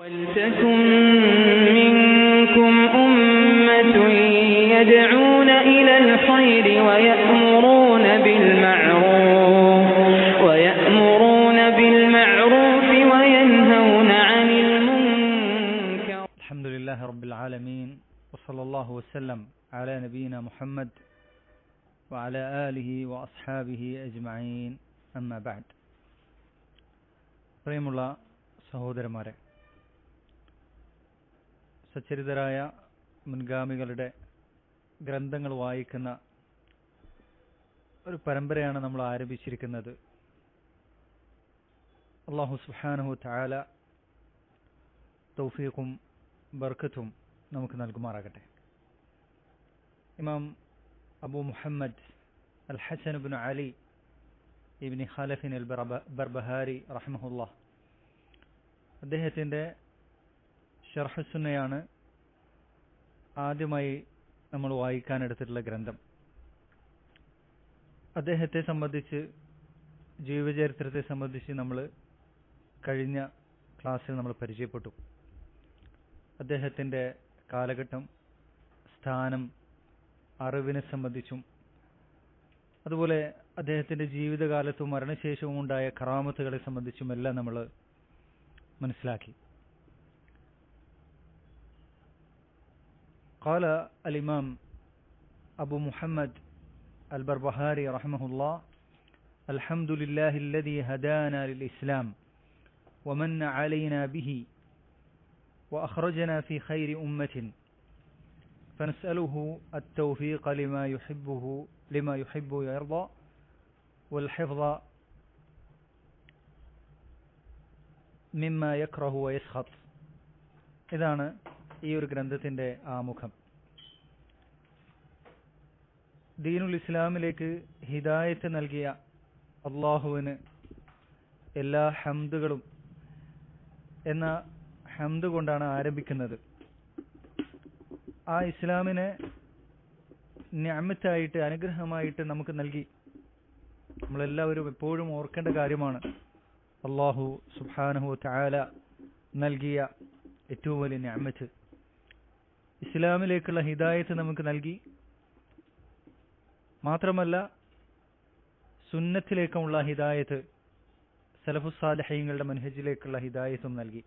وَلْتَكُن مِّنكُمْ أُمَّةٌ يَدْعُونَ إِلَى الْخَيْرِ وَيَأْمُرُونَ بِالْمَعْرُوفِ وَيَنْهَوْنَ عَنِ الْمُنكَرِ. الحمد لله رب العالمين وصلى الله وسلم على نبينا محمد وعلى آله وأصحابه أجمعين أما بعد. പ്രിയമുള്ള സഹോദരന്മാരെ, സച്ചരിതരായ മുൻഗാമികളുടെ ഗ്രന്ഥങ്ങൾ വായിക്കുന്ന ഒരു പരമ്പരയാണ് നമ്മൾ ആരംഭിച്ചിരിക്കുന്നത്. അല്ലാഹു സുബ്ഹാനഹു തആല തൗഫീഖും ബർക്കത്തും നമുക്ക് നൽകുമാറാകട്ടെ. ഇമാം അബൂ മുഹമ്മദ് അൽ ഹസൻ ഇബ്നു അലി ഇബ്നു ഖലഫിൻ അൽ ബർബഹാരി റഹ്മഹുല്ലാഹ്, അദ്ദേഹത്തിൻ്റെ ശർഹ് സുന്നയാണ് ആദ്യമായി നമ്മൾ വായിക്കാനെടുത്തിട്ടുള്ള ഗ്രന്ഥം. അദ്ദേഹത്തെ സംബന്ധിച്ച്, ജീവചരിത്രത്തെ സംബന്ധിച്ച് നമ്മൾ കഴിഞ്ഞ ക്ലാസ്സിൽ നമ്മൾ പരിചയപ്പെട്ടു. അദ്ദേഹത്തിൻ്റെ കാലഘട്ടം, സ്ഥാനം, അറിവിനെ സംബന്ധിച്ചും അതുപോലെ അദ്ദേഹത്തിൻ്റെ ജീവിതകാലത്തും മരണശേഷവും ഉണ്ടായ കറാമത്തുകളെ സംബന്ധിച്ചുമെല്ലാം നമ്മൾ മനസ്സിലാക്കി. قال الإمام أبو محمد البربهاري رحمه الله: الحمد لله الذي هدانا للإسلام ومن علينا به وأخرجنا في خير أمة فنسأله التوفيق لما يحب ويرضى والحفظ مما يكره ويسخط. ഇതാണ് ഈ ഒരു ഗ്രന്ഥത്തിൻ്റെ ആമുഖം. ദീനുൽ ഇസ്ലാമിലേക്ക് ഹിദായത്ത് നൽകിയ അള്ളാഹുവിന് എല്ലാ ഹംദുകളും എന്ന ഹംദ് കൊണ്ടാണ് ആരംഭിക്കുന്നത്. ആ ഇസ്ലാമിനെ നിഅമത്തായിട്ട്, അനുഗ്രഹമായിട്ട് നമുക്ക് നൽകി. നമ്മളെല്ലാവരും എപ്പോഴും ഓർക്കേണ്ട കാര്യമാണ്, അള്ളാഹു സുബ്ഹാനഹു തആല നൽകിയ ഏറ്റവും വലിയ നിഅമത്ത് ഇസ്ലാമിലേക്കുള്ള ഹിദായത്ത് നമുക്ക് നൽകി. മാത്രമല്ല, സുന്നത്തിലേക്കുള്ള ഹിദായത്ത്, സലഫുസ് സാലിഹീങ്ങളുടെ മൻഹജിലേക്കുള്ള ഹിദായത്തും നൽകി.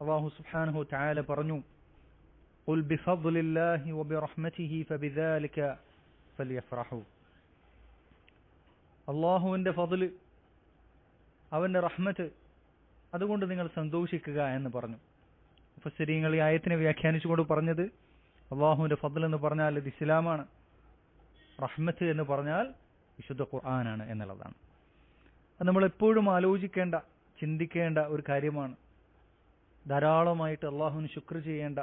അല്ലാഹു സുബ്ഹാനഹു തആല പറഞ്ഞു: ഖുൽ ബിഫദ്ലില്ലാഹി വബിറഹ്മതിഹി ഫബിദാലിക ഫൽയഫ്റഹു. അല്ലാഹുവിന്റെ ഫദ്ല്, അവന്റെ റഹ്മത്ത്, അതുകൊണ്ട് നിങ്ങൾ സന്തോഷിക്കുക എന്ന് പറഞ്ഞു. മുഫസ്സിരീങ്ങൾ ഈ ആയത്തിനെ വ്യാഖ്യാനിച്ചുകൊണ്ട് പറഞ്ഞത്, അല്ലാഹുവിന്റെ ഫദ്ൽ എന്ന് പറഞ്ഞാൽ ഇത് ഇസ്ലാമാണ്, റഹ്മത്ത് എന്ന് പറഞ്ഞാൽ വിശുദ്ധ ഖുർആനാണ് എന്നുള്ളതാണ്. അത് നമ്മൾ എപ്പോഴും ആലോചിക്കേണ്ട, ചിന്തിക്കേണ്ട ഒരു കാര്യമാണ്. ധാരാളമായിട്ട് അള്ളാഹുവിന് ശുക്ർ ചെയ്യേണ്ട,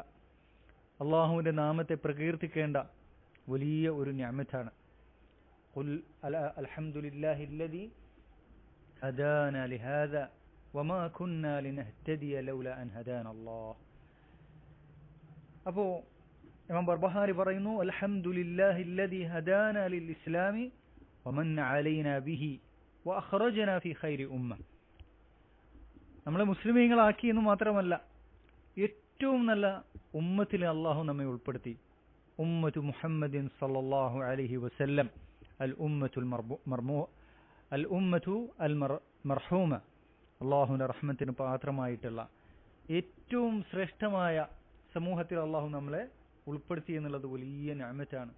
അള്ളാഹുവിന്റെ നാമത്തെ പ്രകീർത്തിക്കേണ്ട വലിയ ഒരു നിഅമത്താണ്. ഖുൽ അൽഹംദുലില്ലാഹില്ലദീ ഹദാനാ ലിഹാദാ വമാ കുന്നാ ലിനഹ്തദിയ ലൗലാ അൻ ഹദാന അല്ലാഹ്. അപ്പോൾ ഇമാം ബർബഹാരി പറയുന്നു: അൽഹംദുലില്ലാഹില്ലദീ ഹദാനാ ലിൽ ഇസ്ലാമി വമന്ന അലൈനാ ബിഹി വഅഖ്റജനാ ഫീ ഖൈരി ഉമ്മ. നമ്മളെ മുസ്ലിമീങ്ങളാക്കി എന്ന് മാത്രമല്ല, ഏറ്റവും നല്ല ഉമ്മത്തിൽ അള്ളാഹു നമ്മെ ഉൾപ്പെടുത്തി. ഉമ്മത്തു മുഹമ്മദിൻ സല്ലല്ലാഹു അലൈഹി വസല്ലം, അൽ ഉമ്മത്തു അൽ മർഹൂമ, അള്ളാഹുവിന്റെ റഹ്മത്തിന് പാത്രമായിട്ടുള്ള ഏറ്റവും ശ്രേഷ്ഠമായ സമൂഹത്തിൽ അള്ളാഹു നമ്മളെ ഉൾപ്പെടുത്തി എന്നുള്ളത് വലിയ നിഅമത്താണ്.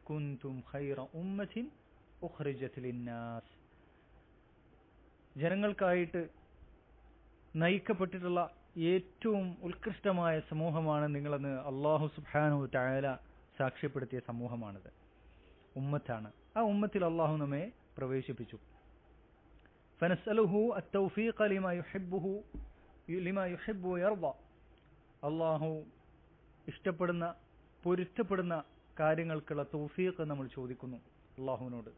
കുൻതും ഖൈറ ഉമ്മത്തിൻ ഉഖ്രിജത് ലിന്നാസ്. ജനങ്ങൾക്കായിട്ട് നയിക്കപ്പെട്ടിട്ടുള്ള ഏറ്റവും ഉത്കൃഷ്ടമായ സമൂഹമാണ് നിങ്ങളെന്ന് അല്ലാഹു സുബ്ഹാനഹു തആല സാക്ഷ്യപ്പെടുത്തിയ സമൂഹമാണിത്, ഉമ്മത്താണ്. ആ ഉമ്മത്തിൽ അല്ലാഹു നമ്മെ പ്രവേശിപ്പിച്ചു. ഫനസ്അലുഹു അത്തൗഫീഖ ലിമാ യുഹിബ്ബു വയർദ. അല്ലാഹു ഇഷ്ടപ്പെടുന്ന, പൊരുത്തപ്പെടുന്ന കാര്യങ്ങൾക്കുള്ള തൗഫീഖ് നമ്മൾ ചോദിക്കുന്നു അല്ലാഹുവിനോട്.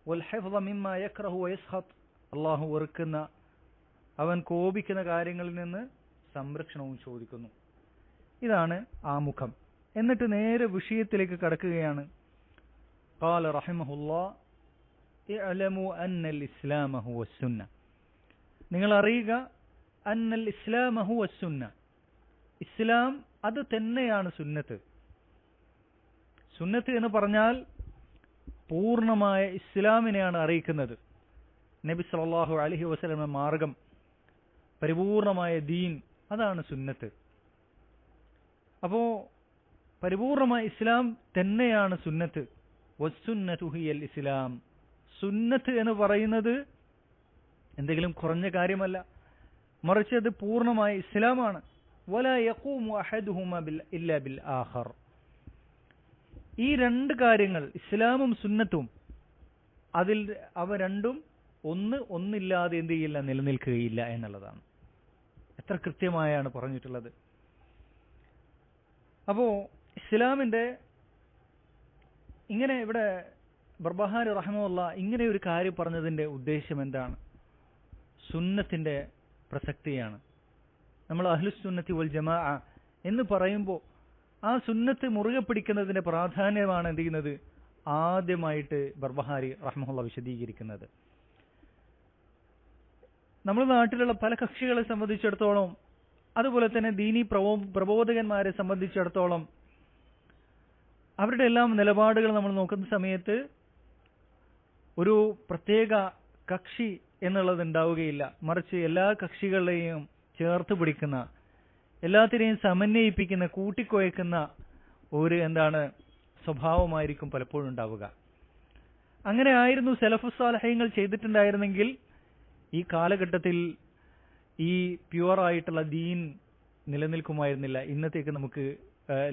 വൽ ഹിഫ്ള മിമ്മാ യക്റഹു വയസ്ഖത്. അല്ലാഹു വെറുക്കുന്ന, അവൻ കോപിക്കുന്ന കാര്യങ്ങളിൽ നിന്ന് സംരക്ഷണവും ചോദിക്കുന്നു. ഇതാണ് ആമുഖം. എന്നിട്ട് നേരെ വിഷയത്തിലേക്ക് കടക്കുകയാണ്. ഖാല റഹിമഹുല്ലാഹ്: ഇഅ്ലമു അന്നൽ ഇസ്ലാമ ഹുവ സുന്ന. നിങ്ങൾ അറിയുക, അന്നൽ ഇസ്ലാമ ഹുവ സുന്ന, ഇസ്ലാം അത് തന്നെയാണ് സുന്നത്ത്. സുന്നത്ത് എന്ന് പറഞ്ഞാൽ പൂർണ്ണമായ ഇസ്ലാമിനെയാണ് അറിയിക്കുന്നത്. നബി സല്ലല്ലാഹു അലൈഹി വസല്ലമയുടെ മാർഗം, പരിപൂർണമായ ദീൻ, അതാണ് സുന്നത്ത്. അപ്പോ പരിപൂർണമായ ഇസ്ലാം തന്നെയാണ് സുന്നത്ത്. വസ്സുന്നതു ഹിയൽ ഇസ്ലാം, സുന്നത്ത് എന്ന് പറയുന്നത് എന്തെങ്കിലും കുറഞ്ഞ കാര്യമല്ല, മറിച്ച് അത് പൂർണ്ണമായ ഇസ്ലാമാണ്. വലാ യഖൂമു അഹദുഹുമാ ഇല്ലാ ബിൽ ആഖർ. ഈ രണ്ട് കാര്യങ്ങൾ, ഇസ്ലാമും സുന്നത്തും, അതിൽ അവ രണ്ടും ഒന്നില്ലാതെ എന്ത് ചെയ്യില്ല, നിലനിൽക്കുകയില്ല എന്നുള്ളതാണ്. എത്ര കൃത്യമായാണ് പറഞ്ഞിട്ടുള്ളത്. അപ്പോ ഇസ്ലാമിന്റെ ഇങ്ങനെ ഇവിടെ ബർബഹാരി റഹ്മത്തുള്ളാഹി ഇങ്ങനെ ഒരു കാര്യം പറഞ്ഞതിന്റെ ഉദ്ദേശം എന്താണ്? സുന്നത്തിന്റെ പ്രസക്തിയാണ്. നമ്മൾ അഹ്ലുസ് സുന്നത്തി വൽ ജമാഅ എന്ന് പറയുമ്പോൾ ആ സുന്നത്ത് മുറുകെ പിടിക്കുന്നതിന്റെ പ്രാധാന്യമാണ് എന്ത് ചെയ്യുന്നത്, ആദ്യമായിട്ട് ബർബഹാരി റഹ്മത്തുള്ളാഹി വിശദീകരിക്കുന്നത്. നമ്മുടെ നാട്ടിലുള്ള പല കക്ഷികളെ സംബന്ധിച്ചിടത്തോളം, അതുപോലെ തന്നെ ദീനി പ്രബോധകന്മാരെ സംബന്ധിച്ചിടത്തോളം, അവരുടെ എല്ലാം നിലപാടുകൾ നമ്മൾ നോക്കുന്ന സമയത്ത് ഒരു പ്രത്യേക കക്ഷി എന്നുള്ളത് ഉണ്ടാവുകയില്ല. മറിച്ച് എല്ലാ കക്ഷികളെയും ചേർത്ത് പിടിക്കുന്ന, എല്ലാത്തിനെയും സമന്വയിപ്പിക്കുന്ന, കൂട്ടിക്കുഴയ്ക്കുന്ന ഒരു സ്വഭാവമായിരിക്കും പലപ്പോഴും ഉണ്ടാവുക. അങ്ങനെ ആയിരുന്നു സലഫുസ് സാലിഹീങ്ങൾ ചെയ്തിട്ടുണ്ടായിരുന്നെങ്കിൽ ഈ കാലഘട്ടത്തിൽ ഈ പ്യുവറായിട്ടുള്ള ദീൻ നിലനിൽക്കുമായിരുന്നില്ല, ഇന്നത്തേക്ക് നമുക്ക്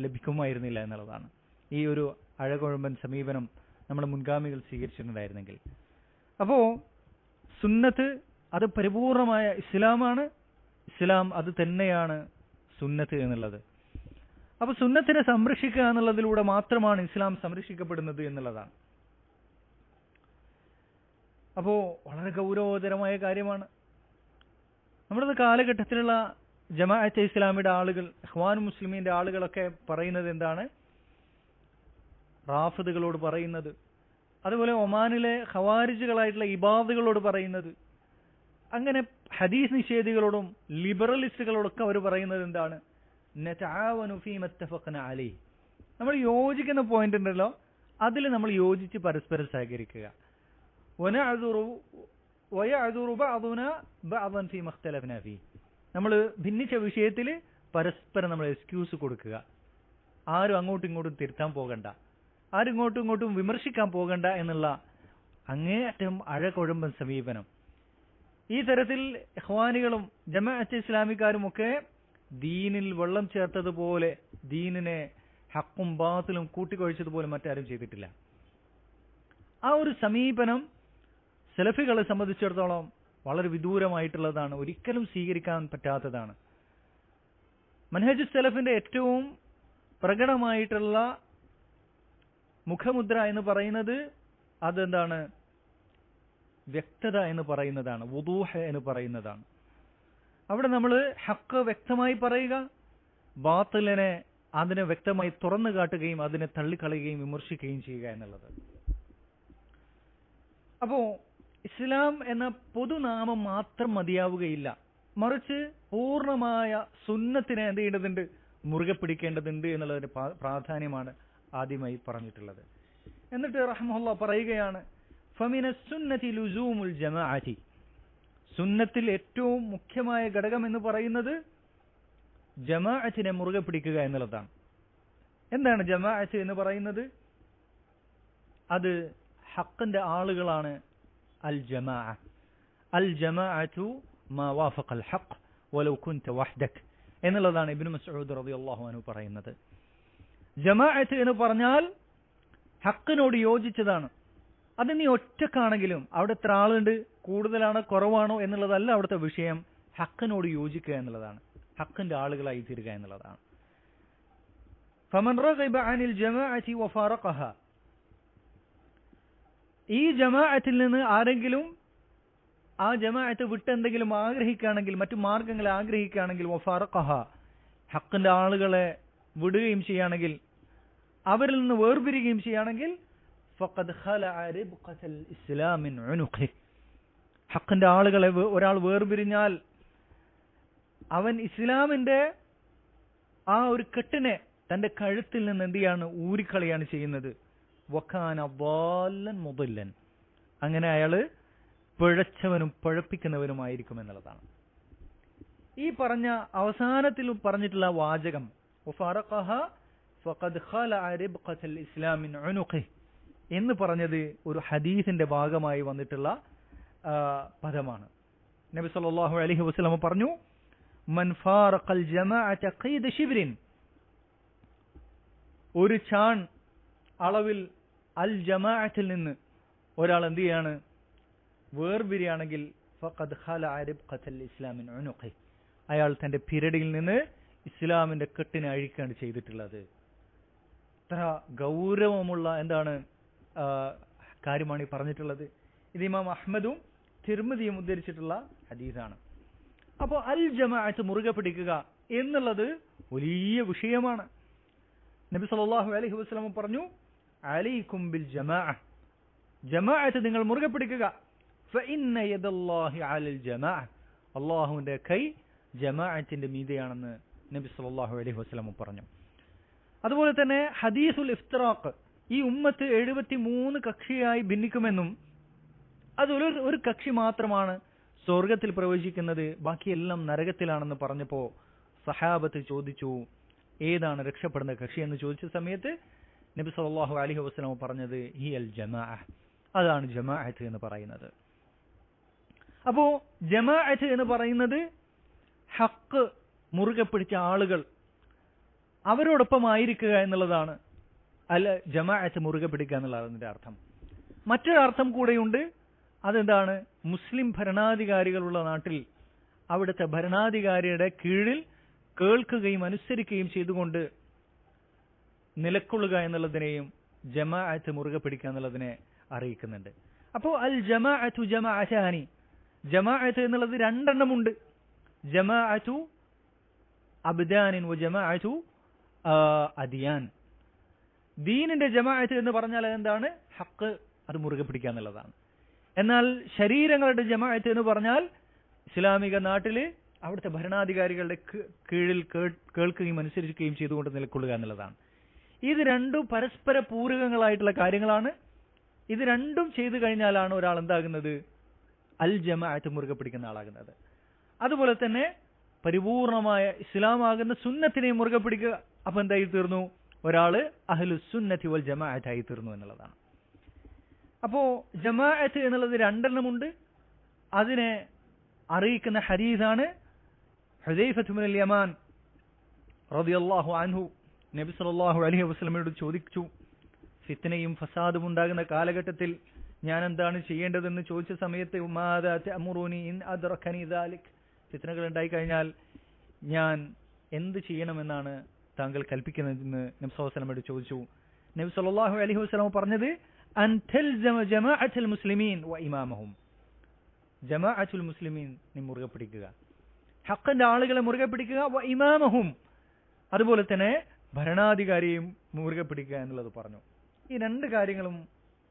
ലഭിക്കുമായിരുന്നില്ല എന്നുള്ളതാണ്. ഈ ഒരു അഴകൊഴമ്പൻ സമീപനം നമ്മുടെ മുൻഗാമികൾ സ്വീകരിച്ചിട്ടുണ്ടായിരുന്നെങ്കിൽ. അപ്പോ സുന്നത്ത് അത് പരിപൂർണമായ ഇസ്ലാമാണ്, ഇസ്ലാം അത് തന്നെയാണ് സുന്നത്ത് എന്നുള്ളത്. അപ്പൊ സുന്നത്തിനെ സംരക്ഷിക്കുക എന്നുള്ളതിലൂടെ മാത്രമാണ് ഇസ്ലാം സംരക്ഷിക്കപ്പെടുന്നത് എന്നുള്ളതാണ്. അപ്പോ വളരെ ഗൗരവതരമായ കാര്യമാണ്. നമ്മുടെ കാലഘട്ടത്തിലുള്ള ജമാഅത്തെ ഇസ്ലാമിയുടെ ആളുകൾ, ഇഖ്വാൻ മുസ്ലിമീന്റെ ആളുകളൊക്കെ പറയുന്നത് എന്താണ്? റാഫിദുകളോട് പറയുന്നത്, അതുപോലെ ഒമാനിലെ ഖവാരിജുകളായിട്ടുള്ള ഇബാദുകളോട് പറയുന്നത്, അങ്ങനെ ഹദീസ് നിഷേധികളോടും ലിബറലിസ്റ്റുകളോടൊക്കെ അവർ പറയുന്നത് എന്താണ്? നതആവനു ഫീമ ഇത്തഫഖന അലൈഹി, നമ്മൾ യോജിക്കുന്ന പോയിന്റ് ഉണ്ടല്ലോ, അതിൽ നമ്മൾ യോജിച്ച് പരസ്പരം സഹകരിക്കുക. വയഅ്ദുറു ബഅദുനാ ബഅദൻ ഫീമ ഇഖ്തലഫനാ ഫീഹി, നമ്മൾ ഭിന്നിച്ച വിഷയത്തിൽ പരസ്പരം നമ്മൾ എക്സ്ക്യൂസ് കൊടുക്കുക. ആരും അങ്ങോട്ടും ഇങ്ങോട്ടും തിരുത്താൻ പോകണ്ട, ആരും ഇങ്ങോട്ടും ഇങ്ങോട്ടും വിമർശിക്കാൻ പോകണ്ട എന്നുള്ള അങ്ങേയറ്റം അഴകൊഴമ്പൻ സമീപനം. ഈ തരത്തിൽ ഇഖ്വാനികളും ജമാഅത്തെ ഇസ്ലാമിക്കാരും ഒക്കെ ദീനിൽ വെള്ളം ചേർത്തതുപോലെ, ദീനിനെ ഹക്കും ബാത്തിലും കൂട്ടിക്കൊഴിച്ചതുപോലെ മറ്റാരും ചെയ്തിട്ടില്ല. ആ ഒരു സമീപനം സലഫികളെ സംബന്ധിച്ചിടത്തോളം വളരെ വിദൂരമായിട്ടുള്ളതാണ്, ഒരിക്കലും സ്വീകരിക്കാൻ പറ്റാത്തതാണ്. മൻഹജ് സലഫിന്റെ ഏറ്റവും പ്രകടമായിട്ടുള്ള മുഖമുദ്ര എന്ന് പറയുന്നത് അതെന്താണ്? വ്യക്തത എന്ന് പറയുന്നതാണ്, വുദൂഹ് എന്ന് പറയുന്നതാണ്. അവിടെ നമ്മൾ ഹക്ക് വ്യക്തമായി പറയുക, ബാത്തിലിനെ അതിനെ വ്യക്തമായി തുറന്നു കാട്ടുകയും അതിനെ തള്ളിക്കളയുകയും വിമർശിക്കുകയും ചെയ്യുക എന്നുള്ളത്. അപ്പോ ഇസ്ലാം എന്ന പൊതുനാമം മാത്രം മതിയാവുകയില്ല, മറിച്ച് പൂർണ്ണമായ സുന്നത്തിനെ എന്ത് ചെയ്യേണ്ടതുണ്ട്? മുറുകെ പിടിക്കേണ്ടതുണ്ട് എന്നുള്ളതിന്റെ പ്രാധാന്യമാണ് ആദ്യമായി പറഞ്ഞിട്ടുള്ളത്. എന്നിട്ട് റഹ്മത്തുള്ളാഹി പറയുകയാണ്, ഫമിന സുന്നതി ലുസൂമുൽ ജമാഅതി, സുന്നത്തിൽ ഏറ്റവും മുഖ്യമായ ഘടകം എന്ന് പറയുന്നത് ജമാഅത്തിനെ മുറുകെ പിടിക്കുക എന്നുള്ളതാണ്. എന്താണ് ജമാഅത്ത് എന്ന് പറയുന്നത്? അത് ഹക്കിന്റെ ആളുകളാണ്. അൽ ജമാഅ, അൽ ജമാഅതു മാ വാഫഖൽ ഹഖ് വലൗ കുൻത വഹ്ദക് എന്നുള്ളതാണ് ഇബ്നു മസ്ഊദ് റളിയല്ലാഹു അൻഹു പറയുന്നത്. ജമാഅത്ത് എന്ന് പറഞ്ഞാൽ ഹക്കിനോട് യോജിച്ചതാണ്. അത് നീ ഒറ്റക്കാണെങ്കിലും, അവിടെ എത്ര ആളുണ്ട്, കൂടുതലാണോ കുറവാണോ എന്നുള്ളതല്ല അവിടുത്തെ വിഷയം, ഹക്കിനോട് യോജിക്കുക എന്നുള്ളതാണ്, ഹക്കിന്റെ ആളുകളായി തീരുക എന്നുള്ളതാണ്. ഫമൻ റഗിബ അനിൽ ജമാഅതി വഫാറഖഹ, ഈ ജമാഅത്തിൽ നിന്ന് ആരെങ്കിലും ആ ജമാഅത്ത് വിട്ടെന്തെങ്കിലും ആഗ്രഹിക്കുകയാണെങ്കിൽ, മറ്റു മാർഗങ്ങളെ ആഗ്രഹിക്കുകയാണെങ്കിൽ, വഫാറഖഹ, ഹക്കിന്റെ ആളുകളെ വിടുകയും ചെയ്യുകയാണെങ്കിൽ, അവരിൽ നിന്ന് വേർപിരിയുകയും ചെയ്യുകയാണെങ്കിൽ, ഫഖദ് ഖലഅ റിബ്ഖത്തൽ ഇസ്ലാം മിൻ ഉനുഖി, ഹക്കിന്റെ ആളുകളെ ഒരാൾ വേർപിരിഞ്ഞാൽ അവൻ ഇസ്ലാമിന്റെ ആ ഒരു കെട്ടിനെ തന്റെ കഴുത്തിൽ നിന്ന് എന്ത് ചെയ്യാണ്, ഊരിക്കളയാണ് ചെയ്യുന്നത്. വഖാന ضالًا മുضلًا, അങ്ങനെ അയാള് പിഴച്ചവനും പിഴപ്പിക്കുന്നവനുമായിരിക്കും എന്നുള്ളതാണ്. ഈ പറഞ്ഞ അവസാനത്തിൽ പറഞ്ഞിട്ടുള്ള വാചകം വഫറഖഹ ഫഖദ് ഖലഅ റിബ്ഖത്തൽ ഇസ്ലാം മിൻ ഉനുഖിഹി എന്ന് പറഞ്ഞത് ഒരു ഹദീസിന്റെ ഭാഗമായി വന്നിട്ടുള്ള പദമാണ്. നബി സല്ലല്ലാഹു അലൈഹി വസല്ലം പറഞ്ഞു, മൻ ഫാറഖൽ ജമാഅത ഖീദ ശിബ്രിൻ, ഒരു ചാൺ അളവിൽ അൽ ജമാഅത്തിൽ നിന്ന് ഒരാൾ എന്ത് ചെയ്യാണ്, വേർപിരിയാണെങ്കിൽ ഫഖദ് ഖലഅ റിബ്ഖത്തൽ ഇസ്ലാം മിൻ ഉനുഖിഹി, അയാൾ തന്റെ പിരടിയിൽ നിന്ന് ഇസ്ലാമിന്റെ കെട്ടിനെ അഴിക്കുകയാണ് ചെയ്തിട്ടുള്ളത്. ഇത്ര ഗൗരവമുള്ള എന്താണ് കാര്യമാണ് ഈ പറഞ്ഞിട്ടുള്ളത്. ഇത് ഇമാം അഹ്മദും തിർമിദിയും ഉദ്ധരിച്ചിട്ടുള്ള ഹദീസാണ്. അപ്പോൾ അൽ ജമാഅത്ത് മുറുകെ പിടിക്കുക എന്നുള്ളത് വലിയ വിഷയമാണ്. നബി സല്ലല്ലാഹു അലൈഹി വസല്ലം പറഞ്ഞു, അലൈക്കും ബിൽ ജമാഅ, ജമാഅത്ത് നിങ്ങൾ മുറുകെ പിടിക്കുക. ഫഇന്ന യദല്ലാഹി അലൽ ജമാഅ, അല്ലാഹുവിന്റെ കൈ ജമാഅത്തിന്റെ മീതെയാണെന്ന് നബി സല്ലല്ലാഹു അലൈഹി വസല്ലം പറഞ്ഞു. അതുപോലെ തന്നെ ഹദീസുൽ ഇഫ്തിറാഖ്, ഈ ഉമ്മത്ത് 73 കക്ഷിയായി ഭിന്നിക്കുമെന്നും അത് ഒരു കക്ഷി മാത്രമാണ് സ്വർഗത്തിൽ പ്രവേശിക്കുന്നത്, ബാക്കിയെല്ലാം നരകത്തിലാണെന്ന് പറഞ്ഞപ്പോൾ സഹാബത്ത് ചോദിച്ചു, ഏതാണ് രക്ഷപ്പെടുന്ന കക്ഷി എന്ന് ചോദിച്ച സമയത്ത് നബി സല്ലല്ലാഹു അലൈഹി വസല്ലം പറഞ്ഞത് ഹിയൽ ജമാഅ, അതാണ് ജമാഅത്ത് എന്ന് പറയുന്നത്. അപ്പോ ജമാഅത്ത് എന്ന് പറയുന്നത് ഹക്ക് മുറുകെ പിടിച്ച ആളുകൾ അവരോടൊപ്പം ആയിരിക്കുക എന്നുള്ളതാണ് അല്ല ജമാഅത്ത് മുറുകെ പിടിക്കുക എന്നുള്ളതിന്റെ അർത്ഥം. മറ്റൊരർത്ഥം കൂടെയുണ്ട്. അതെന്താണ്? മുസ്ലിം ഭരണാധികാരികളുള്ള നാട്ടിൽ അവിടുത്തെ ഭരണാധികാരിയുടെ കീഴിൽ കേൾക്കുകയും അനുസരിക്കുകയും ചെയ്തുകൊണ്ട് നിലക്കൊള്ളുക എന്നുള്ളതിനെയും ജമാഅത്ത് മുറുകെ പിടിക്കുക എന്നുള്ളതിനെ അറിയിക്കുന്നുണ്ട്. അപ്പോൾ അൽ ജമാഅത്തു ജമാഅതാനി, ജമാഅത്ത് എന്നുള്ളത് രണ്ടെണ്ണമുണ്ട്. ജമാഅത്തു അബ്ദാനിൻ വ ജമാഅത്തു അദിയാൻ. ദീനിന്റെ ജമാഅത്ത് എന്ന് പറഞ്ഞാൽ എന്താണ്? ഹക്ക്, അത് മുറുകെ പിടിക്കുക എന്നുള്ളതാണ്. എന്നാൽ ശരീരങ്ങളുടെ ജമാഅത്ത് എന്ന് പറഞ്ഞാൽ ഇസ്ലാമിക നാട്ടില് അവിടുത്തെ ഭരണാധികാരികളുടെ കീഴിൽ കേൾക്കുകയും അനുസരിക്കുകയും ചെയ്തുകൊണ്ട് നിലകൊള്ളുക എന്നുള്ളതാണ്. ഇത് രണ്ടും പരസ്പര പൂരകങ്ങളായിട്ടുള്ള കാര്യങ്ങളാണ്. ഇത് രണ്ടും ചെയ്തു കഴിഞ്ഞാലാണ് ഒരാൾ എന്താകുന്നത്? അൽ ജമാഅത്ത് മുറുകെ പിടിക്കുന്ന ആളാകുന്നത്. അതുപോലെ തന്നെ പരിപൂർണമായ ഇസ്ലാമാകുന്ന സുന്നത്തിനെ മുറുകെ പിടിക്കുക. അപ്പൊ എന്തായി തീർന്നു? ഒരാള് അഹ്ലുസ് സുന്നത്തി വൽ ജമാഅത്ത് ആയി തീർന്നു എന്നുള്ളതാണ്. അപ്പോ ജമാഅത്ത് എന്നുള്ളത് രണ്ടെണ്ണമുണ്ട്. അതിനെ അറിയിക്കുന്ന ഹദീസാണ് ഹുദൈഫത്ത് ഇബ്നുൽ യമാൻ റളിയല്ലാഹു അൻഹു നബി സല്ലല്ലാഹു അലൈഹി വസല്ലമയോട് ചോദിച്ചു, ഫിത്നയും ഫസാദും ഉണ്ടാകുന്ന കാലഘട്ടത്തിൽ ഞാൻ എന്താണ് ചെയ്യേണ്ടതെന്ന് ചോദിച്ച സമയത്ത് ഉമ്മാദാ തഅമുറുനി ഇൻ അദ്റകനി ദാലിക്, ഫിത്നകൾ ഉണ്ടായി കഴിഞ്ഞാൽ ഞാൻ എന്ത് ചെയ്യണമെന്നാണ് താങ്കൾ കൽപ്പിക്കുന്നതെന്ന് നബി സല്ലല്ലാഹു അലൈഹി വസല്ലമയോട് ചോദിച്ചു. നബി സല്ലല്ലാഹു അലൈഹി വസല്ലം പറഞ്ഞത് അൻ തൽസമ ജമാഅത്തുൽ മുസ്ലിമീൻ വ ഇമാമഹും, ജമാഅത്തുൽ മുസ്ലിമീൻ നീ മുറുകെ പിടിക്കുക, ഹഖിന്റെ ആളുകളെ മുറുകെ പിടിക്കുക, വ ഇമാമഹും അതുപോലെ തന്നെ ഭരണാധികാരിയും മുറുകെ പിടിക്കുക എന്നുള്ളത് പറഞ്ഞു. ഈ രണ്ട് കാര്യങ്ങളും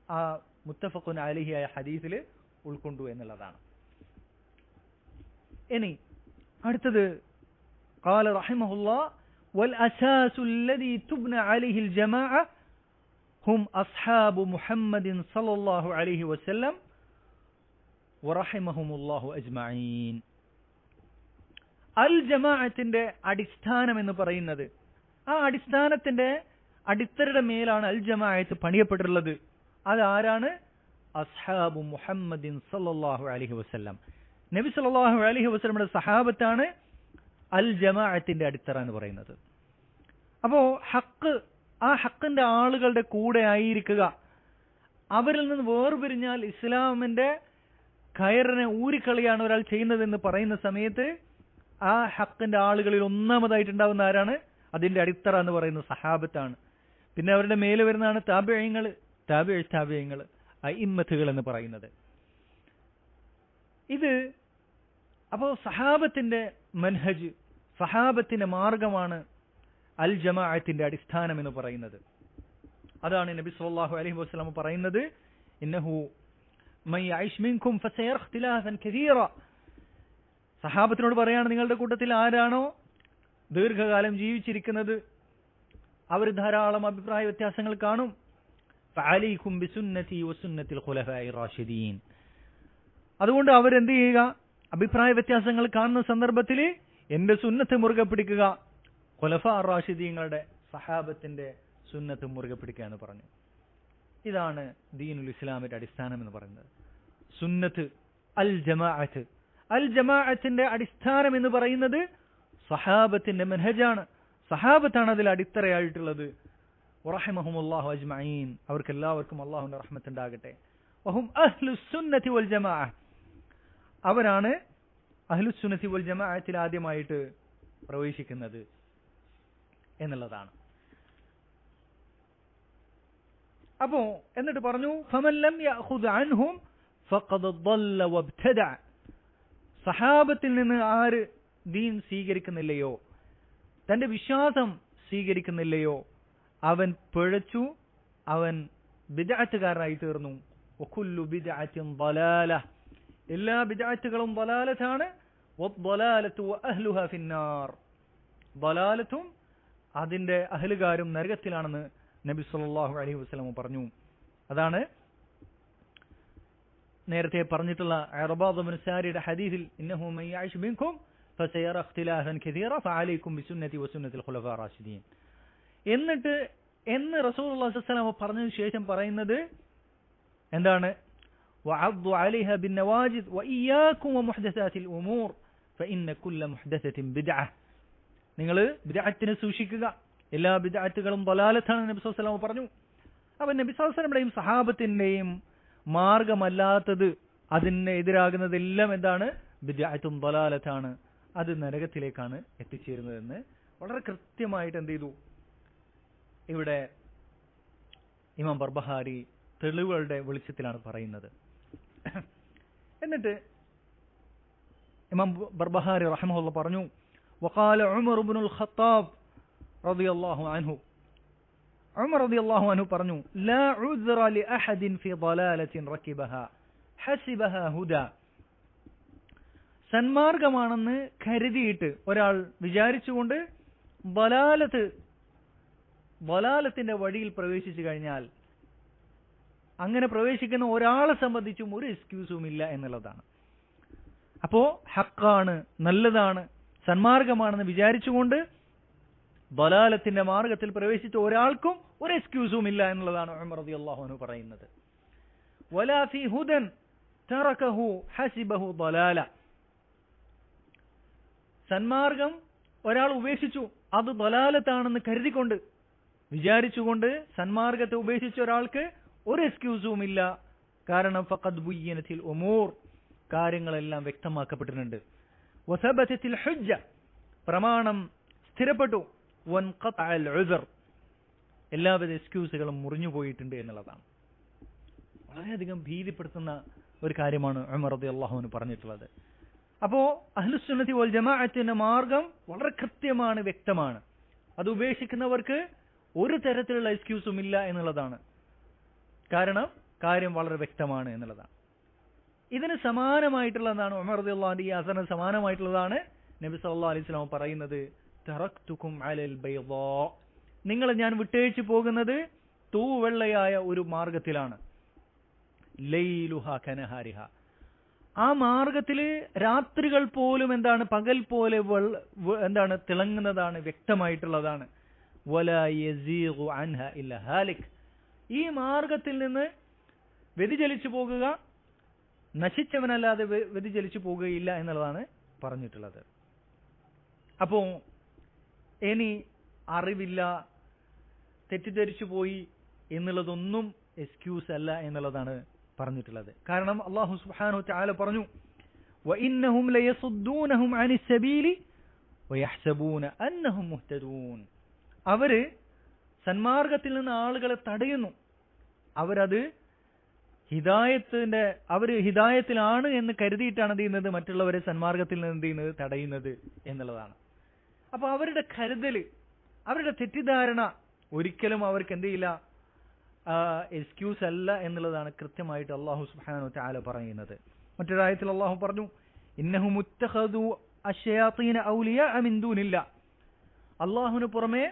ആ മുത്തഫഖുൻ അലൈഹിയായ ഹദീസിൽ ഉൾക്കൊണ്ടു എന്നുള്ളതാണ്. ഇനി അടുത്തത് قال رحمه الله والأساس الذي تبنى عليه الجماعة هم أصحاب محمد صلى الله عليه وسلم ورحمهم الله أجمعين. അൽ ജമാഅത്തിന്റെ അടിസ്ഥാനം എന്ന് പറയുന്നത്, ആ അടിസ്ഥാനത്തിന്റെ അടിത്തറയുടെ മേലാണ് അൽ ജമാഅത്ത് പണിയപ്പെട്ടിട്ടുള്ളത്. അതാരാണ്? അസ്ഹാബു മുഹമ്മദിൻ സല്ലല്ലാഹു അലൈഹി വസല്ലം, നബി സല്ലല്ലാഹു അലൈഹി വസല്ലമയുടെ സഹാബത്താണ് അൽ ജമാഅത്തിന്റെ അടിത്തറ എന്ന് പറയുന്നത്. അപ്പോ ഹക്ക്, ആ ഹക്കിന്റെ ആളുകളുടെ കൂടെ ആയിരിക്കുക. അവരിൽ നിന്ന് വേർപിരിഞ്ഞാൽ ഇസ്ലാമിന്റെ കയറിനെ ഊരിക്കളിയാണ് ഒരാൾ ചെയ്യുന്നതെന്ന് പറയുന്ന സമയത്ത് ആ ഹക്കിന്റെ ആളുകളിൽ ഒന്നാമതായിട്ടുണ്ടാവുന്ന ആരാണ്? അതിന്റെ അടിത്തറ എന്ന് പറയുന്ന സഹാബത്താണ്. പിന്നെ അവരുടെ മേലെ വരുന്നതാണ് താബിഈങ്ങൾ, താബിഈങ്ങൾ, അഇമ്മത്തുകൾ എന്ന് പറയുന്നത്. ഇത് അപ്പോ സഹാബത്തിന്റെ മൻഹജ്, സഹാബത്തിന്റെ മാർഗമാണ് അൽ ജമാഅത്തിന്റെ അടിസ്ഥാനം എന്ന് പറയുന്നത്. അതാണ് നബി സല്ലല്ലാഹു അലൈഹി വസല്ലം പറയുന്നത്, ഇന്നഹു മൻ യഈശ് മിൻകും ഫസയറ ഇഖ്തിലാഫൻ കസീറ, സഹാബത്തിനോട് പറയാണ്, നിങ്ങളുടെ കൂട്ടത്തിൽ ആരാണോ ദീർഘകാലം ജീവിച്ചിരിക്കുന്നത് അവർ ധാരാളം അഭിപ്രായ വ്യത്യാസങ്ങൾ കാണും. ഫഅലൈക്കും ബിസുന്നതി വസുന്നതിൽ ഖുലഫാഇർ റാഷിദീൻ. അതുകൊണ്ട് അവരെന്ത് ചെയ്യുക? അഭിപ്രായ വ്യത്യാസങ്ങൾ കാണുന്ന സന്ദർഭത്തിൽ എന്റെ സുന്നത്ത് മുറുകെ പിടിക്കുക, ഖുലഫാ റാഷിദീങ്ങളുടെ സഹാബത്തിന്റെ സുന്നത്ത് മുറുകെ പിടിക്കുക എന്ന് പറഞ്ഞു. ഇതാണ് ദീനുൽ ഇസ്ലാമിന്റെ അടിസ്ഥാനം എന്ന് പറയുന്നത്. സുന്നത്ത് അൽ ജമാഅത്ത്. അൽ ജമാഅത്തിന്റെ അടിസ്ഥാനം എന്ന് പറയുന്നത് സഹാബത്തിന്റെ മെൻഹജാണ്. സഹാബത്താണ് അതിൽ അടിത്തറയായിട്ടുള്ളത്. റഹിമഹുമുല്ലാഹു അജ്മഈൻ. അവർക്കെല്ലാവർക്കും അല്ലാഹുവിന്റെ റഹ്മത്ത് ഉണ്ടാകട്ടെ. വഹും അഹ്ലുസ് സുന്നത്തി വൽ ജമാഅ. അവരാണ് അഹ്ലുസ് സുന്നത്തി വൽ ജമാഅത്തിൽ ആദ്യമായിട്ട് പ്രവേശിക്കുന്നത് എന്നുള്ളതാണ്. അപ്പോ എന്നിട്ട് പറഞ്ഞു, ഫമൻ ലം യഅഖുദ് അൻഹും ഫഖദ് ضل വബ്തദഅ. സഹാബത്തിൽ നിന്ന് ആര് ദീൻ സ്വീകരിക്കുന്നില്ലയോ, തന്റെ വിശ്വാസം സ്വീകരിക്കുന്നില്ലയോ, അവൻ പിഴച്ചു, അവൻ ബിദ്അത്തുകാരനായി തീർന്നു. വകുല്ലു ബിദ്അത്തിൻ ضലാല. എല്ലാ ബിദ്അത്തുകളും ضലാലത്താണ്. വദ്ദലാലതു വഅഹ്ലുഹാ ഫിന്നാർ. ضലാലത്തും അതിന്റെ അഹ്ലുകാരും നരകത്തിലാണെന്ന് നബി സല്ലല്ലാഹു അലൈഹി വസല്ലം പറഞ്ഞു. അതാണ് നേരത്തെ പറഞ്ഞിട്ടുള്ള ഇർബാദ് ഇബ്നു സാരിയുടെ ഹദീസിൽ, ഇന്നഹു മൻ യഅശ് മിൻകും ഫസയറ ഇഖ്തിലാഫൻ കസീറ ഫഅലൈക്കും ബിസുന്നതി വസുന്നതിൽ ഖുലഫാ റാഷിദീൻ. എന്നിട്ട് റസൂലുള്ളാഹി സ്വല്ലല്ലാഹു അലൈഹി വസല്ലം പറഞ്ഞതിനു ശേഷം പറയുന്നത് എന്താണ്? വഅദ്ദു അലൈഹാ ബിന്നവാജിദ് വഇയ്യാകും വമുഹ്ദസാതിൽ ഉമൂർ ഫഇന്ന കുല്ല മുഹ്ദസത്തിൻ ബിദ്അ. നിങ്ങൾ ബിദ്അത്തിനെ സൂക്ഷിക്കുക, എല്ലാ ബിദ്അത്തുകളും ളലാലത്താണ് നബി സല്ലല്ലാഹു അലൈഹി വസല്ലം പറഞ്ഞു. അപ്പോൾ നബി സല്ലല്ലാഹു അലൈഹി വസല്ലമയുടെയും സഹാബത്തിന്റെയും മാർഗമല്ലാത്തത്, അതിന് എതിരാകുന്നതെല്ലാം എന്താണ്? ബിദ്അത്തും ളലാലത്താണ്. അത് നരകത്തിലേക്കാണ് എത്തിച്ചേരുന്നതെന്ന് വളരെ കൃത്യമായിട്ട് എന്ത് ചെയ്തു? ഇവിടെ ഇമാം ബർബഹാരി തെളിവുകളുടെ വെളിച്ചത്തിലാണ് പറയുന്നത്. എന്നിട്ട് ഇമാം ബർബഹാരി റഹിമഹുല്ലാഹ് പറഞ്ഞു, വഖാല ഉമർ ഇബ്നുൽ ഖത്താബ് റളിയല്ലാഹു അൻഹു. ഉമർ റളിയല്ലാഹു അൻഹു പറഞ്ഞു, ലാ ഉദ്റ ലിഅഹദിൻ ഫി ളലാലത്തിൻ റകിബഹാ ഹസിബഹാ ഹുദാ. സന്മാർഗമാണെന്ന് കരുതിയിട്ട് ഒരാൾ വിചാരിച്ചുകൊണ്ട് ളലാലത്തിന്റെ വഴിയിൽ പ്രവേശിച്ചു കഴിഞ്ഞാൽ അങ്ങനെ പ്രവേശിക്കുന്ന ഒരാളെ സംബന്ധിച്ചും ഒരു എക്സ്ക്യൂസും ഇല്ല എന്നുള്ളതാണ്. അപ്പോ ഹക്കാണ്, നല്ലതാണ്, സന്മാർഗമാണെന്ന് വിചാരിച്ചുകൊണ്ട് ളലാലത്തിന്റെ മാർഗത്തിൽ പ്രവേശിച്ച ഒരാൾക്കും ഒരു എക്സ്ക്യൂസും ഇല്ല എന്നുള്ളതാണ് ഉമർ റളിയല്ലാഹു അൻഹു പറയുന്നത്. വലാ ഫീ ഹുദൻ തറകഹു ഹസിബഹു ളലാല. സന്മാർഗം ഒരാൾ ഉപേക്ഷിച്ചു, അത് ളലാലത്താണെന്ന് കരുതിക്കൊണ്ട് വിചാരിച്ചുകൊണ്ട് സന്മാർഗത്തെ ഉപേക്ഷിച്ച ഒരാൾക്ക് ഒരു എക്സ്ക്യൂസും ഇല്ല. കാരണം ഫഖദ് ബുയ്യിനത്തിൽ ഉമൂർ, കാര്യങ്ങളെല്ലാം വ്യക്തമാക്കപ്പെട്ടിട്ടുണ്ട്. വസബതത്തിൽ ഹുജ്ജ, പ്രമാണം സ്ഥിരപ്പെട്ടു. വൻഖതഅൽ ഉസ്ർ, എല്ലാവിധ എക്സ്ക്യൂസുകളും മുറിഞ്ഞു പോയിട്ടുണ്ട് എന്നുള്ളതാണ്. വളരെയധികം ഭീതിപ്പെടുത്തുന്ന ഒരു കാര്യമാണ് ഉമർ റളിയല്ലാഹു അൻഹു പറഞ്ഞിട്ടുള്ളത്. അപ്പോ അഹ്ലുസ് സുന്നത്തി വൽ ജമാഅത്തിന്റെ മാർഗം വളരെ കൃത്യമാണ്, വ്യക്തമാണ്. അത് ഉപേക്ഷിക്കുന്നവർക്ക് ഒരു തരത്തിലുള്ള എക്സ്ക്യൂസും ഇല്ല എന്നുള്ളതാണ്. കാരണം കാര്യം വളരെ വ്യക്തമാണ് എന്നുള്ളതാണ്. ഇതിന് സമാനമായിട്ടുള്ളതാണ് ഉമർ റളിയല്ലാഹു അൻഹു, ഈ അസറിന് സമാനമായിട്ടുള്ളതാണ് നബി സല്ലല്ലാഹു അലൈഹി വസല്ലം പറയുന്നത്, തറക്തുകും അലൽ ബൈദാ, നിങ്ങളെ ഞാൻ വിട്ടേച്ചു പോകുന്നത് തൂവെള്ളയായ ഒരു മാർഗത്തിലാണ്. ലൈലുഹാ കനഹാരിഹ, ആ മാർഗത്തില് രാത്രികൾ പോലും എന്താണ്, പകൽ പോലെ എന്താണ് തിളങ്ങുന്നതാണ്, വ്യക്തമായിട്ടുള്ളതാണ്. വലാ യസീഗു അൻഹ ഇല്ല ഹാലിക്, ഈ മാർഗത്തിൽ നിന്ന് വ്യതിചലിച്ചു പോകുക നശിച്ചവനല്ലാതെ വ്യതിചലിച്ചു പോകുകയില്ല എന്നുള്ളതാണ് പറഞ്ഞിട്ടുള്ളത്. അപ്പോ ഇനി അറിവില്ല, തെറ്റിദ്ധരിച്ചു പോയി എന്നുള്ളതൊന്നും എക്സ്ക്യൂസ് അല്ല എന്നുള്ളതാണ് പറഞ്ഞിട്ടുള്ളത്. കാരണം അല്ലാഹു സുബ്ഹാനഹു വതആല പറഞ്ഞു, വഇന്നഹും ലയസുദ്ദൂനഹും അനിസ് സബീലി വയഹ്സബൂന അന്നഹും മുഹ്തദൂൻ. അവര് സന്മാർഗത്തിൽ നിന്ന് ആളുകളെ തടയുന്നു, അവരത് ഹിദായത്തിലാണ് എന്ന് കരുതിയിട്ടാണ് എന്ത് ചെയ്യുന്നത്, മറ്റുള്ളവരെ സന്മാർഗത്തിൽ നിന്ന് എന്ത് ചെയ്യുന്നത്, തടയുന്നത് എന്നുള്ളതാണ്. അപ്പൊ അവരുടെ കരുതല്, അവരുടെ തെറ്റിദ്ധാരണ ഒരിക്കലും അവർക്ക് എന്ത് ചെയ്യില്ല, എക്സ്ക്യൂസ് അല്ല എന്നുള്ളതാണ് കൃത്യമായിട്ട് അല്ലാഹു സുബ്ഹാനഹു വതആല പറയുന്നത്. മറ്റൊരായത്തിൽ അല്ലാഹു പറഞ്ഞു, ഇന്നഹും മുത്തഖദു അശ്ശയാത്തീന ഔലിയാഅ മിൻ ദൂനില്ലാ, അല്ലാഹുവിന് പുറമെ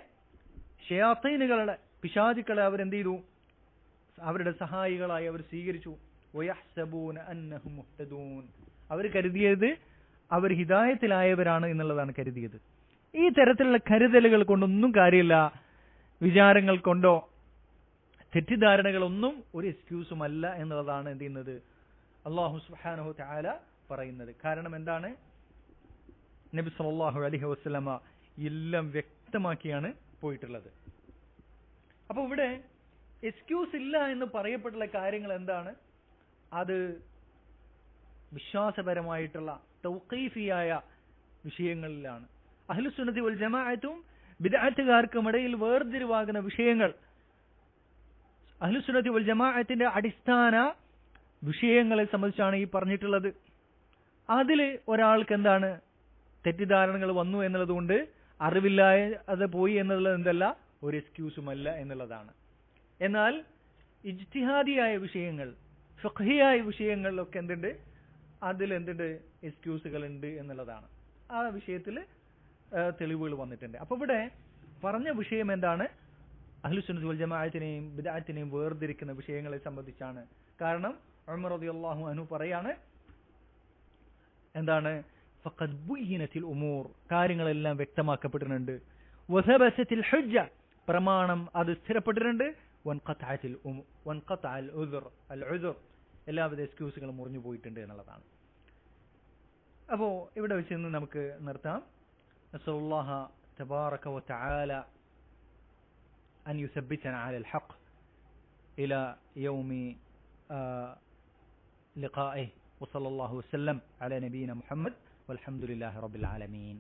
ശയാത്തീനുകളുടെ പിശാചുക്കളെ അവരെന്ത് ചെയ്തു? അവരുടെ സഹായികളായി അവർ സ്വീകരിച്ചു. വയഹ്സബൂന അന്നഹും മുഹ്തദൂൻ, അവർ കരുതിയത് അവർ ഹിദായത്തിലായവരാണ് എന്നുള്ളതാണ് കരുതിയത്. ഈ തരത്തിലുള്ള കരുതലുകൾ കൊണ്ടൊന്നും കാര്യമില്ല. വിചാരങ്ങൾ കൊണ്ടോ തെറ്റിദ്ധാരണകളൊന്നും ഒരു എക്സ്ക്യൂസും അല്ല എന്നുള്ളതാണ് എന്ത് ചെയ്യുന്നത് അല്ലാഹു സുബ്ഹാനഹു തആല പറയുന്നത്. കാരണം എന്താണ്? നബി സല്ലല്ലാഹു അലൈഹി വസല്ലമ എല്ലാം വ്യക്തമാക്കിയാണ് പോയിട്ടുള്ളത്. അപ്പോൾ ഇവിടെ എക്സ്ക്യൂസ് ഇല്ല എന്ന് പറയപ്പെട്ടുള്ള കാര്യങ്ങൾ എന്താണ്? അത് വിശ്വാസപരമായിട്ടുള്ള തൗഖീഫിയായ വിഷയങ്ങളിലാണ്. അഹ്ലുസുന്നത്തി വൽ ജമാഅത്തും ബിദ്അത്തുകാർക്കും ഇടയിൽ വേർതിരിവാകുന്ന വിഷയങ്ങൾ, അഹ്ലുസുന്നത്തി വൽ ജമാഅത്തിന്റെ അടിസ്ഥാന വിഷയങ്ങളെ സംബന്ധിച്ചാണ് ഈ പറഞ്ഞിട്ടുള്ളത്. അതിൽ ഒരാൾക്ക് എന്താണ് തെറ്റിദ്ധാരണകൾ വന്നു എന്നുള്ളത് കൊണ്ട് അറിവില്ലാതെ പോയി എന്നുള്ളത് എന്തല്ല ഒരു എക്സ്ക്യൂസുമല്ല എന്നുള്ളതാണ്. എന്നാൽ ഇജ്തിഹാദിയായ വിഷയങ്ങൾ, ഫിഖ്ഹിയായ വിഷയങ്ങളിലൊക്കെ എന്തുണ്ട്? അതിൽ എന്തുണ്ട്? എക്സ്ക്യൂസുകൾ ഉണ്ട് എന്നുള്ളതാണ്. ആ വിഷയത്തിൽ തെളിവുകൾ വന്നിട്ടുണ്ട്. അപ്പോൾ ഇവിടെ പറഞ്ഞ വിഷയം എന്താണ്? അഹ്ലുസുന്നത്ത് വൽ ജമാഅത്തിനെയും ബിദ്അത്തിനെയും വേർതിരിക്കുന്ന വിഷയങ്ങളെ സംബന്ധിച്ചാണ്. കാരണം ഉമർ റളിയല്ലാഹു അൻഹു പറയാണ് എന്താണ്? ഫഖദ് ബുയ്യിനത്തിൽ ഉമൂർ, കാര്യങ്ങളെല്ലാം വ്യക്തമാക്കപ്പെട്ടിട്ടുണ്ട്. വസബസത്തിൽ ഹുജ്ജ, പ്രമാണം അത് സ്ഥിരപ്പെട്ടിട്ടുണ്ട്. വൻഖതഅൽ ഉദ്ർ, എല്ലാവിധ എക്സ്ക്യൂസുകളും മുറിഞ്ഞു പോയിട്ടുണ്ട് എന്നുള്ളതാണ്. അപ്പോൾ ഇവിടെ വെച്ച് നിന്ന് നമുക്ക് നിർത്താം. നസ്അലുല്ലാഹ തബാറക വതആല അൻ യുസബ്ബിതന അലൽ ഹഖ് ഇലാ യൗമി ലിഖാഇഹി വസല്ലല്ലാഹു വസല്ലം അലാ നബിയിന മുഹമ്മദ് വൽഹംദുലില്ലാഹി റബ്ബിൽ ആലമീൻ.